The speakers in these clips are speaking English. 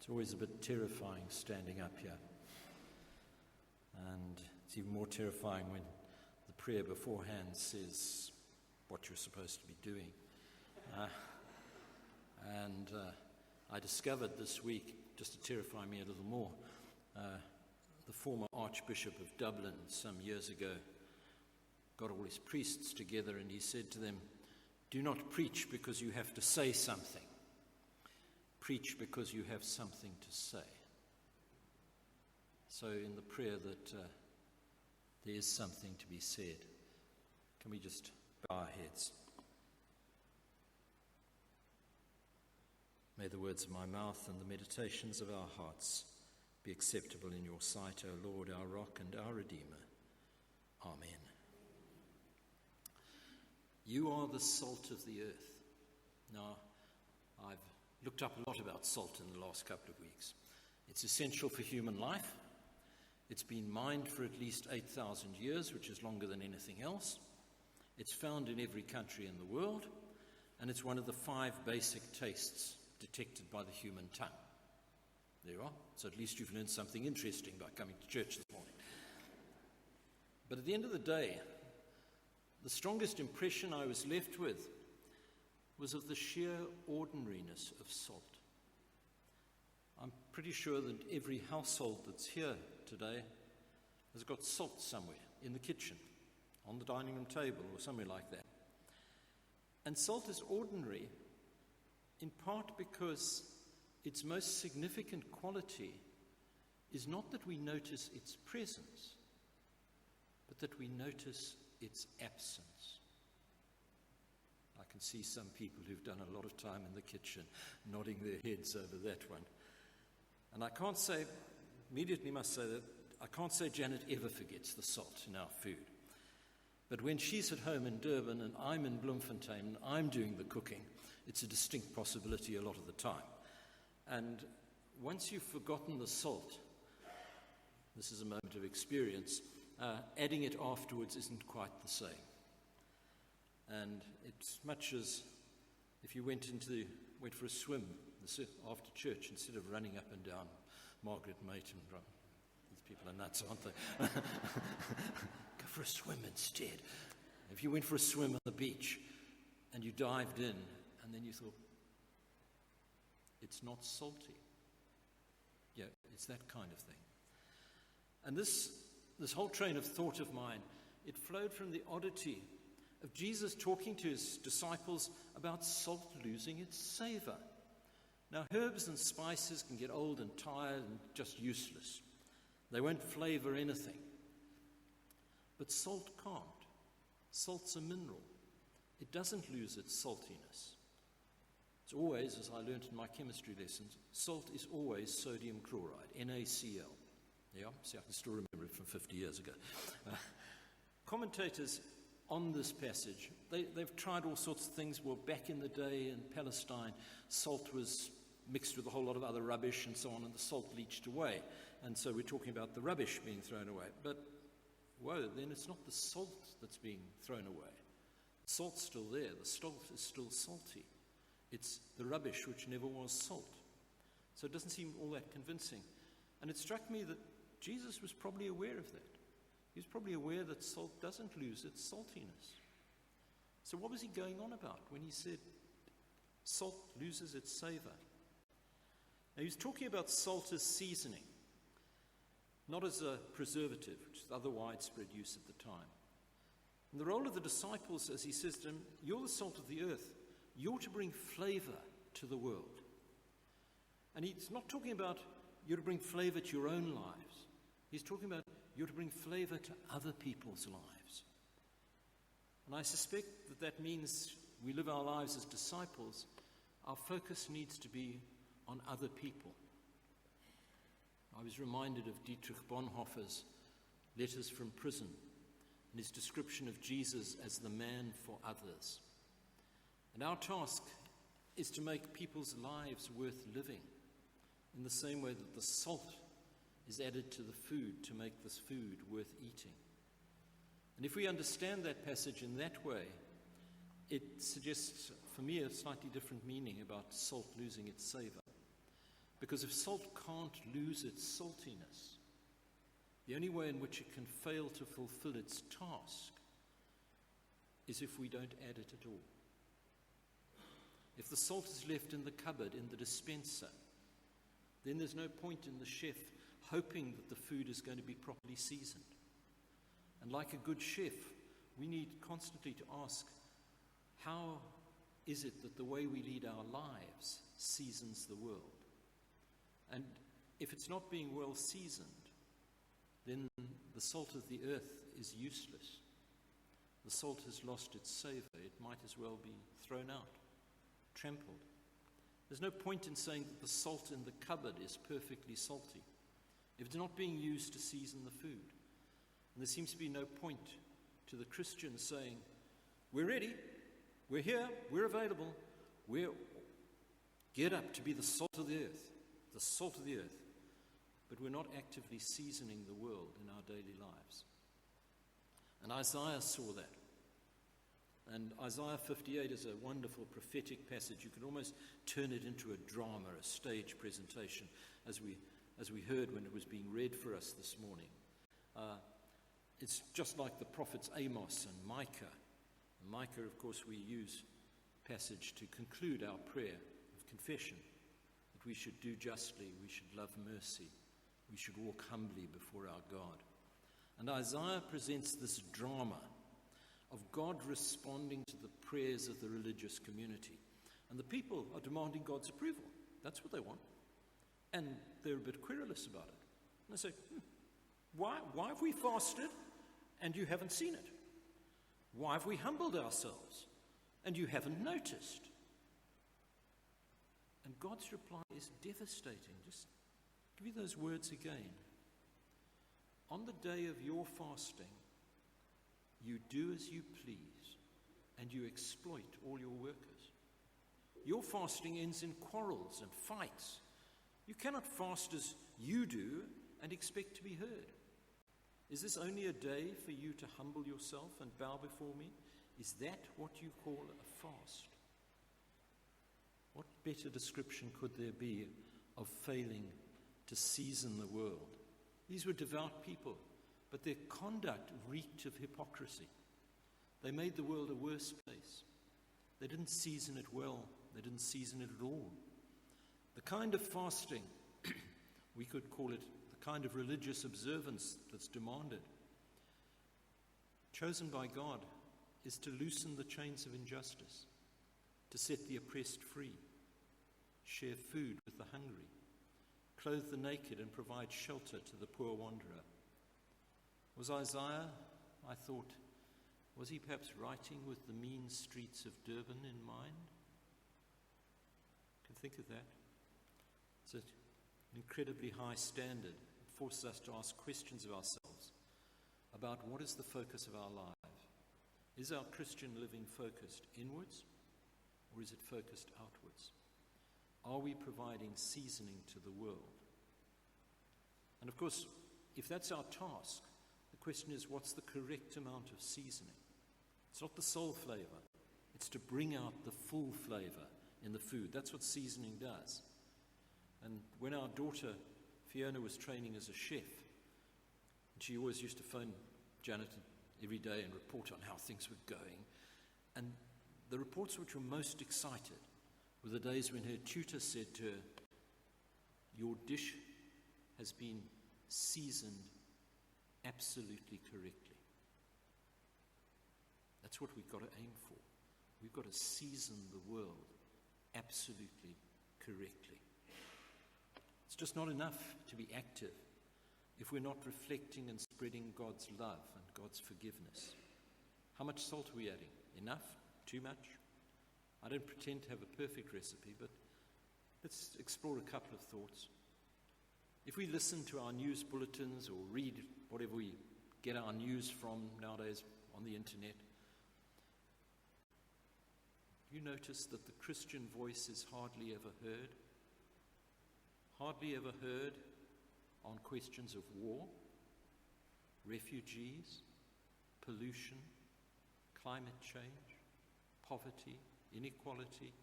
It's always a bit terrifying standing up here. And it's even more terrifying when the prayer beforehand says what you're supposed to be doing. I discovered this week, just to terrify me a little more, the former Archbishop of Dublin some years ago got all his priests together and he said to them, "Do not preach because you have to say something. Preach because you have something to say." So in the prayer that there is something to be said. Can we just bow our heads? May the words of my mouth and the meditations of our hearts be acceptable in your sight, O Lord, our rock and our Redeemer. Amen. You are the salt of the earth. Now, I've looked up a lot about salt in the last couple of weeks. It's essential for human life. It's been mined for at least 8,000 years, which is longer than anything else. It's found in every country in the world, and it's one of the 5 basic tastes detected by the human tongue. There you are. So at least you've learned something interesting by coming to church this morning. But at the end of the day, the strongest impression I was left with was of the sheer ordinariness of salt. I'm pretty sure that every household that's here today has got salt somewhere in the kitchen, on the dining room table, or somewhere like that. And salt is ordinary in part because its most significant quality is not that we notice its presence, but that we notice its absence. I can see some people who've done a lot of time in the kitchen nodding their heads over that one. And I can't say, immediately must say that, I can't say Janet ever forgets the salt in our food. But when she's at home in Durban and I'm in Bloemfontein and I'm doing the cooking, it's a distinct possibility a lot of the time. And once you've forgotten the salt, this is a moment of experience, adding it afterwards isn't quite the same. And it's much as if you went for a swim after church instead of running up and down Margaret Maiton. These people are nuts, aren't they? Go for a swim instead. If you went for a swim on the beach and you dived in and then you thought, it's not salty. Yeah, it's that kind of thing. And this whole train of thought of mine, it flowed from the oddity of Jesus talking to his disciples about salt losing its savor. Now, herbs and spices can get old and tired and just useless. They won't flavor anything. But salt can't. Salt's a mineral. It doesn't lose its saltiness. It's always, as I learned in my chemistry lessons, salt is always sodium chloride, NaCl. Yeah, see, I can still remember it from 50 years ago. Commentators on this passage, they've tried all sorts of things. Well, back in the day in Palestine, salt was mixed with a whole lot of other rubbish and so on, and the salt leached away. And so we're talking about the rubbish being thrown away. But, whoa, then it's not the salt that's being thrown away. The salt's still there. The salt is still salty. It's the rubbish which never was salt. So it doesn't seem all that convincing. And it struck me that Jesus was probably aware of that. He was probably aware that salt doesn't lose its saltiness. So what was he going on about when he said salt loses its savor? Now, he was talking about salt as seasoning, not as a preservative, which is the other widespread use at the time. And the role of the disciples, as he says to them, you're the salt of the earth. You're to bring flavor to the world. And he's not talking about you're to bring flavor to your own lives. He's talking about you're to bring flavor to other people's lives. And I suspect that means we live our lives as disciples. Our focus needs to be on other people. I was reminded of Dietrich Bonhoeffer's Letters from Prison and his description of Jesus as the man for others. And our task is to make people's lives worth living in the same way that the salt is added to the food to make this food worth eating. And if we understand that passage in that way, it suggests, for me, a slightly different meaning about salt losing its savor. Because if salt can't lose its saltiness, the only way in which it can fail to fulfill its task is if we don't add it at all. If the salt is left in the cupboard, in the dispenser, then there's no point in the chef hoping that the food is going to be properly seasoned. And like a good chef, we need constantly to ask, how is it that the way we lead our lives seasons the world? And if it's not being well seasoned, then the salt of the earth is useless. The salt has lost its savor. It might as well be thrown out, trampled. There's no point in saying that the salt in the cupboard is perfectly salty if it's not being used to season the food. And there seems to be no point to the Christian saying, we're ready, we're here, we're available, we're geared up to be the salt of the earth, the salt of the earth. But we're not actively seasoning the world in our daily lives. And Isaiah saw that. And Isaiah 58 is a wonderful prophetic passage. You can almost turn it into a drama, a stage presentation, as we heard when it was being read for us this morning. It's just like the prophets Amos and Micah. And Micah, of course, we use passage to conclude our prayer of confession, that we should do justly, we should love mercy, we should walk humbly before our God. And Isaiah presents this drama of God responding to the prayers of the religious community. And the people are demanding God's approval. That's what they want. And they're a bit querulous about it. And they say, why have we fasted and you haven't seen it? Why have we humbled ourselves and you haven't noticed? And God's reply is devastating. Just give you those words again. On the day of your fasting, you do as you please, and you exploit all your workers. Your fasting ends in quarrels and fights. You cannot fast as you do and expect to be heard. Is this only a day for you to humble yourself and bow before me? Is that what you call a fast? What better description could there be of failing to season the world? These were devout people, but their conduct reeked of hypocrisy. They made the world a worse place. They didn't season it well. They didn't season it at all. The kind of fasting, we could call it the kind of religious observance that's demanded, chosen by God, is to loosen the chains of injustice, to set the oppressed free, share food with the hungry, clothe the naked and provide shelter to the poor wanderer. Was Isaiah, I thought, was he perhaps writing with the mean streets of Durban in mind? You can think of that. It's an incredibly high standard. It forces us to ask questions of ourselves about what is the focus of our lives. Is our Christian living focused inwards, or is it focused outwards? Are we providing seasoning to the world? And of course, if that's our task, the question is, what's the correct amount of seasoning? It's not the sole flavor. It's to bring out the full flavor in the food. That's what seasoning does. And when our daughter Fiona was training as a chef, she always used to phone Janet every day and report on how things were going. And the reports which were most excited were the days when her tutor said to her, your dish has been seasoned absolutely correctly. That's what we've got to aim for. We've got to season the world absolutely correctly. It's just not enough to be active if we're not reflecting and spreading God's love and God's forgiveness. How much salt are we adding? Enough? Too much? I don't pretend to have a perfect recipe, but let's explore a couple of thoughts. If we listen to our news bulletins or read whatever we get our news from nowadays on the internet, do you notice that the Christian voice is hardly ever heard? Hardly ever heard on questions of war, refugees, pollution, climate change, poverty, inequality.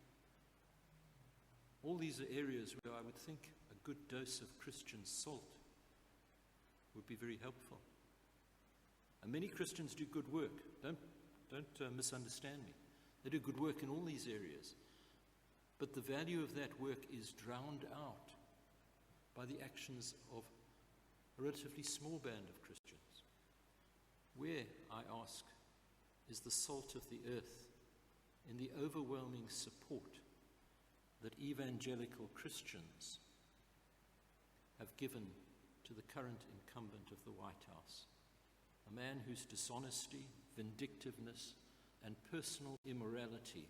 All these are areas where I would think a good dose of Christian salt would be very helpful. And many Christians do good work. Don't misunderstand me. They do good work in all these areas. But the value of that work is drowned out by the actions of a relatively small band of Christians. Where, I ask, is the salt of the earth in the overwhelming support that evangelical Christians have given to the current incumbent of the White House? A man whose dishonesty, vindictiveness, and personal immorality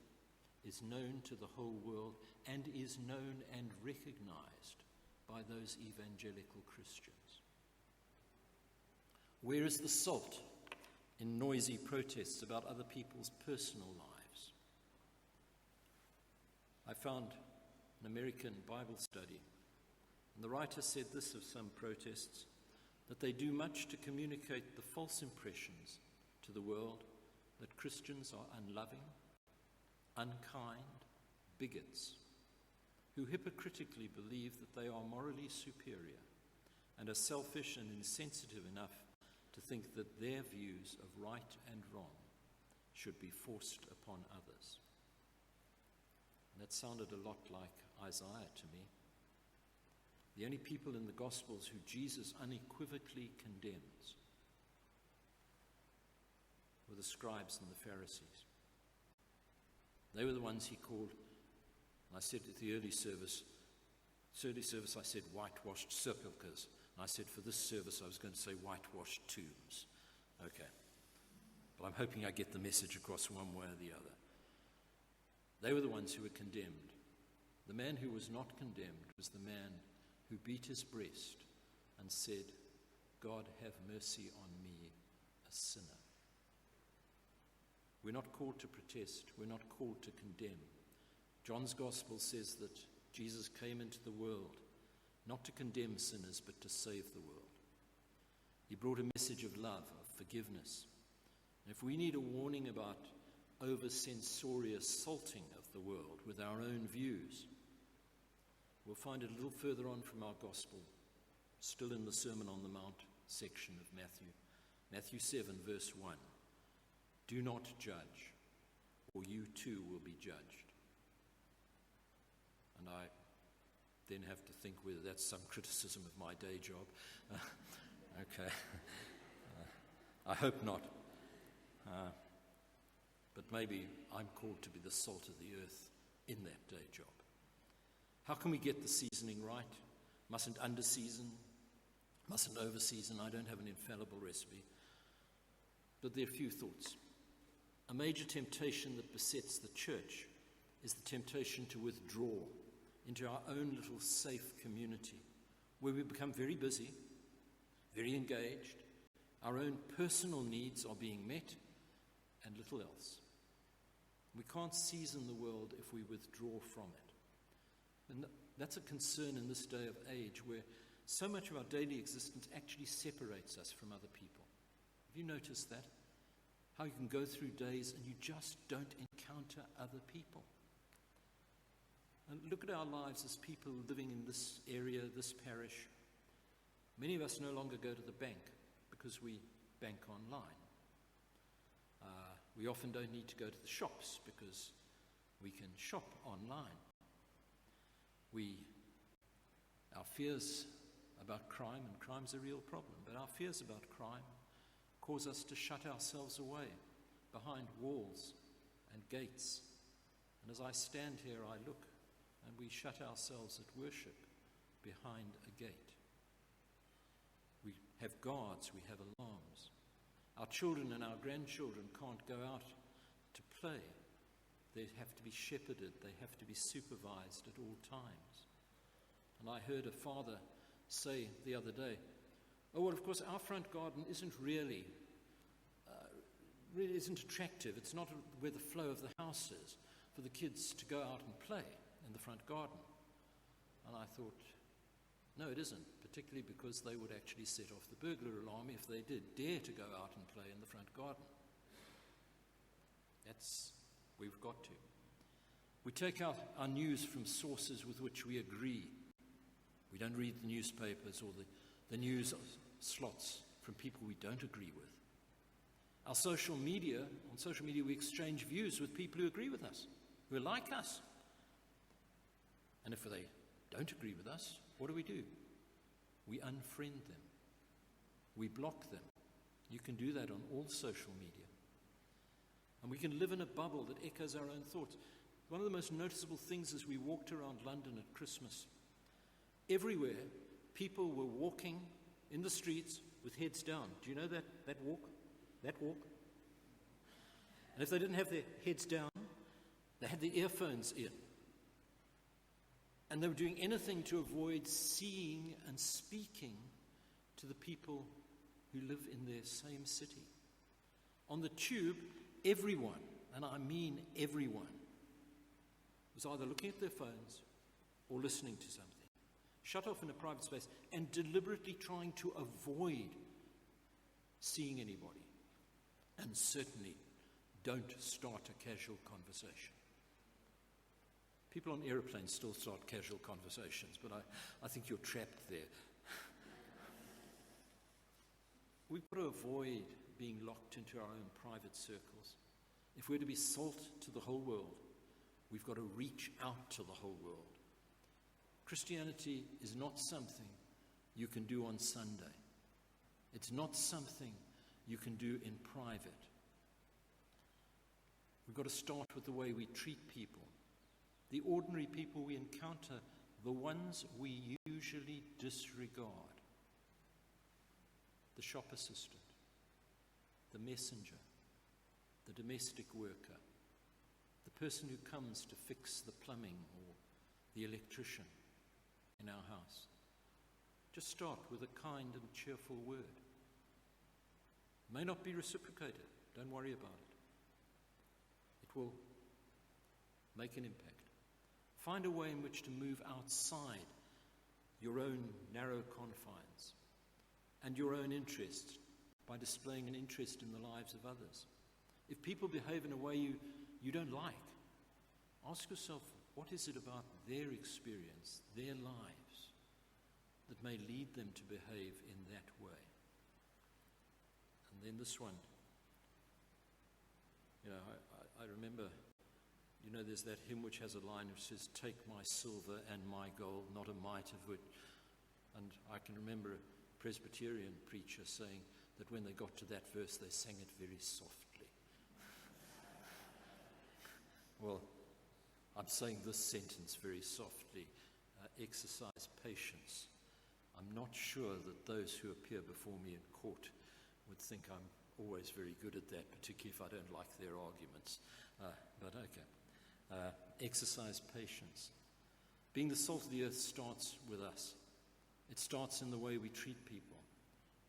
is known to the whole world and is known and recognized by those evangelical Christians. Where is the salt in noisy protests about other people's personal lives? I found an American Bible study, and the writer said this of some protests, that they do much to communicate the false impressions to the world that Christians are unloving, unkind, bigots, who hypocritically believe that they are morally superior and are selfish and insensitive enough to think that their views of right and wrong should be forced upon others. And that sounded a lot like Isaiah to me. The only people in the Gospels who Jesus unequivocally condemns were the scribes and the Pharisees. They were the ones he called, and I said at the early service I said whitewashed sepulchres. And I said for this service I was going to say whitewashed tombs. Okay. But I'm hoping I get the message across one way or the other. They were the ones who were condemned. The man who was not condemned was the man who beat his breast and said, God, have mercy on me, a sinner. We're not called to protest. We're not called to condemn. John's gospel says that Jesus came into the world not to condemn sinners, but to save the world. He brought a message of love, of forgiveness. And if we need a warning about over-censorious salting of the world with our own views, we'll find it a little further on from our gospel, still in the Sermon on the Mount section of Matthew. Matthew 7, verse 1. Do not judge, or you too will be judged. And I then have to think whether that's some criticism of my day job. Okay. I hope not. But maybe I'm called to be the salt of the earth in that day job. How can we get the seasoning right? Mustn't under-season, mustn't over-season. I don't have an infallible recipe. But there are a few thoughts. A major temptation that besets the church is the temptation to withdraw into our own little safe community, where we become very busy, very engaged, our own personal needs are being met, and little else. We can't season the world if we withdraw from it. And that's a concern in this day of age where so much of our daily existence actually separates us from other people. Have you noticed that? How you can go through days and you just don't encounter other people. And look at our lives as people living in this area, this parish. Many of us no longer go to the bank because we bank online. We often don't need to go to the shops because we can shop online. Our fears about crime, and crime's a real problem, but our fears about crime cause us to shut ourselves away behind walls and gates. And as I stand here, I look, and we shut ourselves at worship behind a gate. We have guards, we have alarms. Our children and our grandchildren can't go out to play. They have to be shepherded, they have to be supervised at all times. And I heard a father say the other day, oh, well, of course, our front garden isn't really isn't attractive. It's not where the flow of the house is for the kids to go out and play in the front garden. And I thought, no, it isn't, particularly because they would actually set off the burglar alarm if they did dare to go out and play in the front garden. We've got to. We take out our news from sources with which we agree. We don't read the newspapers or the news slots from people we don't agree with. On social media, we exchange views with people who agree with us, who are like us. And if they don't agree with us, what do? We unfriend them. We block them. You can do that on all social media. And we can live in a bubble that echoes our own thoughts. One of the most noticeable things as we walked around London at Christmas, everywhere people were walking in the streets with heads down. Do you know that walk? That walk? And if they didn't have their heads down, they had their earphones in. And they were doing anything to avoid seeing and speaking to the people who live in their same city. On the tube, everyone, and I mean everyone, was either looking at their phones or listening to something, shut off in a private space and deliberately trying to avoid seeing anybody. And certainly don't start a casual conversation. People on aeroplanes still start casual conversations, but I think you're trapped there. We've got to avoid being locked into our own private circles. If we're to be salt to the whole world, we've got to reach out to the whole world. Christianity is not something you can do on Sunday. It's not something you can do in private. We've got to start with the way we treat people. The ordinary people we encounter, the ones we usually disregard. The shop assistant, the messenger, the domestic worker, the person who comes to fix the plumbing or the electrician in our house. Just start with a kind and cheerful word. It may not be reciprocated. Don't worry about it. It will make an impact. Find a way in which to move outside your own narrow confines and your own interests by displaying an interest in the lives of others. If people behave in a way you don't like, ask yourself, what is it about their experience, their lives, that may lead them to behave in that way? And then this one, I remember, there's that hymn which has a line which says, "Take my silver and my gold, not a mite of it." And I can remember a Presbyterian preacher saying that when they got to that verse, they sang it very softly. Well, I'm saying this sentence very softly. Exercise patience. I'm not sure that those who appear before me in court would think I'm always very good at that, particularly if I don't like their arguments. But okay. Exercise patience. Being the salt of the earth starts with us. It starts in the way we treat people.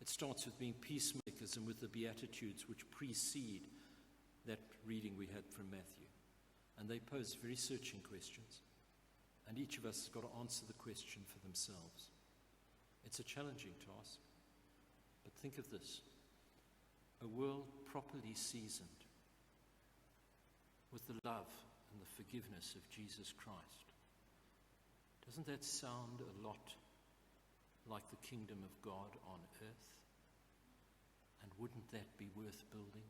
It starts with being peacemakers and with the Beatitudes which precede that reading we had from Matthew. And they pose very searching questions. And each of us has got to answer the question for themselves. It's a challenging task. But think of this. A world properly seasoned with the love and the forgiveness of Jesus Christ. Doesn't that sound a lot like the kingdom of God on earth? And wouldn't that be worth building?